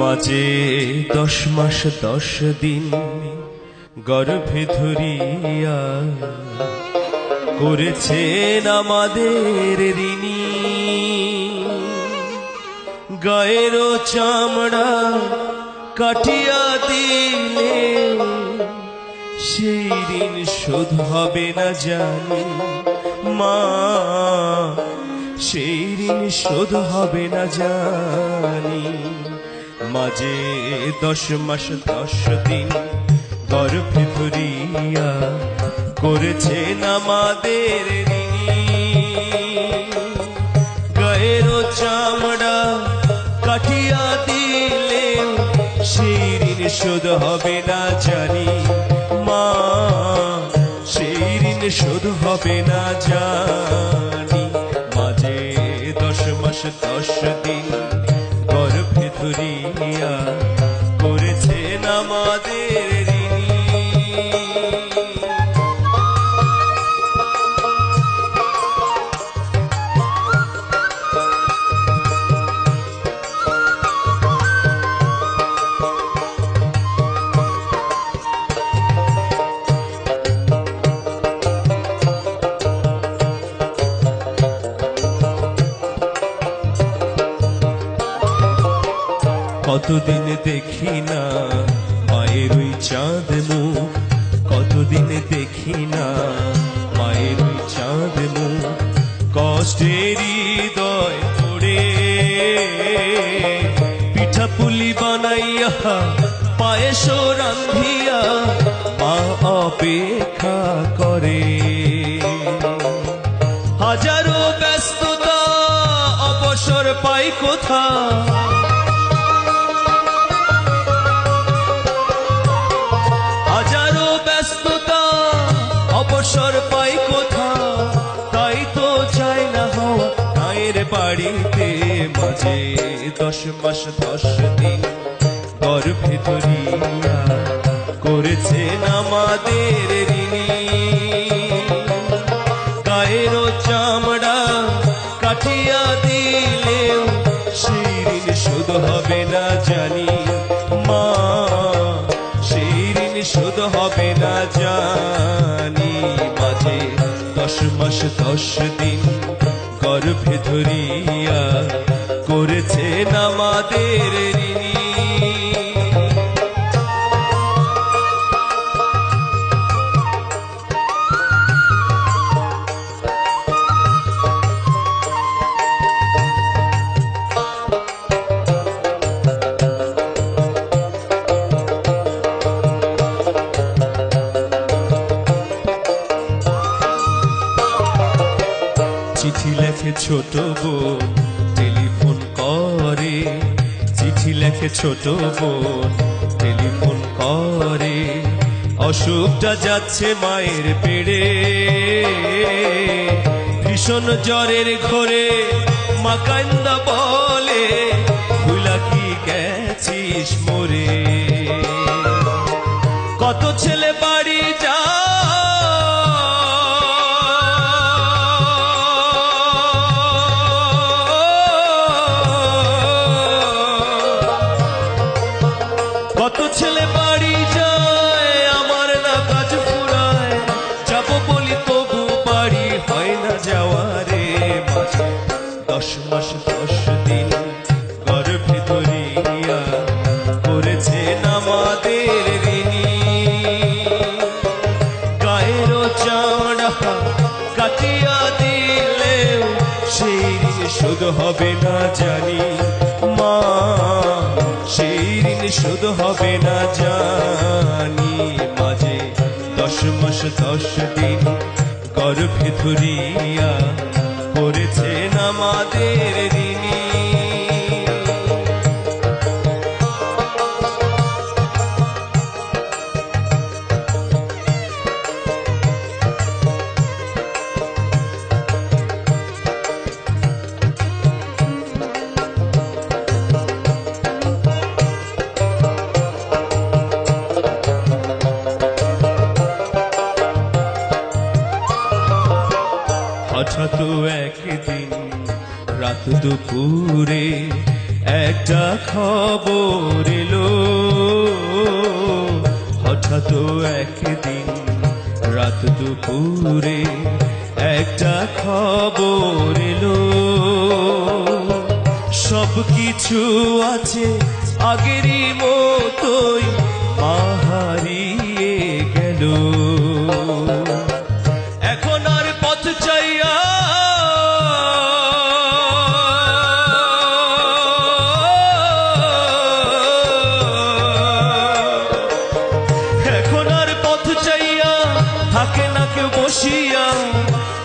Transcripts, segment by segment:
মাঝে 10 মাস 10 দিন গর্ভে ধরিয়া করেছেন আমাদের ঋণী। গায়ের চামড়া কাটিয়া দিলে সেই ঋণ শোধ হবে না জানি মা, সেই ঋণ শোধ হবে না জানি। মাঝে 10 মাস 10 দিন গর্ভে ধরিয়া করেছেন আমাদের ঋণী। গায়ের চামড়া কাটিয়া দিলে সেই ঋণ শোধ হবে না জানি মা, সেই ঋণ শোধ হবে না জানি। মাঝে 10 মাস 10 দিন গর্ভে ধরিয়া করেছেন আমাদের ঋণী। কতদিন দেখি না মায়ের ওই চাঁদ মুখ, কতদিন দেখি না মায়ের ওই চাঁদ মুখ। কষ্টের হৃদয় পড়ে পিঠা পুলি বানাইয়া পায়েস রান্ধিয়া মা অপেক্ষা করে। হাজারো ব্যস্ততা অবসর পাই কোথা, হাজারো ব্যস্ততা অবসর পাই কোথা, তাই তো চাই না হওয়া মায়ের বাড়িতে। মাঝে 10 মাস 10 দিন গর্ভে ধরিয়া করেছেন আমাদের ঋণী। গায়ের চামড়া কাটিয়া দিলেও সেই ঋণ শোধ হবে না জানি মা, সেই ঋণ শোধ হবে না জানি। মাঝে 10 মাস 10 দিন গর্ভে ধরিয়া করেছেন আমাদের ঋণী। চিঠি লেখে ছোট বোন টেলিফোন করে, চিঠি লেখে ছোট বোন টেলিফোন করে। অসুখটা যাচ্ছে মায়ের পেড়ে, ভীষণ জ্বরের ঘোরে মা কান্দা বলে ভুলা কি গেছিস মোরে। কত ছেলে বাড়ি যা কত ছেলে বাড়ি যায় আমার না কাজ ফুরায়, যাব বলি তবু বাড়ি হয় না যাওয়া রে। মাঝে 10 মাস 10 দিন গর্ভে ধরিয়া করেছেন আমাদের ঋণী। গায়ের চামড়া কাটিয়া দিলেও সেই ঋণ শোধ হবে না জানি মা, সেই ঋণ শোধ হবে না জানি। মাঝে 10 মাস 10 দিন গর্ভে ধরিয়া করেছেন আমাদের ঋণী। হঠাৎ একদিন রাত দুপুরে একটা খবর এলো হঠাৎ একদিন রাত দুপুরে একটা খবর এলো সবকিছু আছে আগেরই মতোই মা হারিয়ে গেল এখন আর পথ চাইয়া এখন আর পথ চাইয়া থাকে না কেউ বসিয়া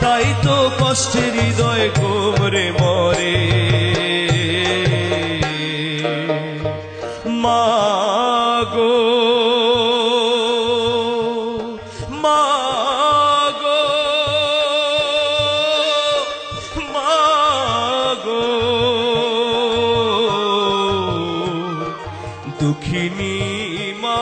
তাই তো কষ্টের হৃদয় কোমরে মরে মাগো মাগো মাগো দুঃখিনী মা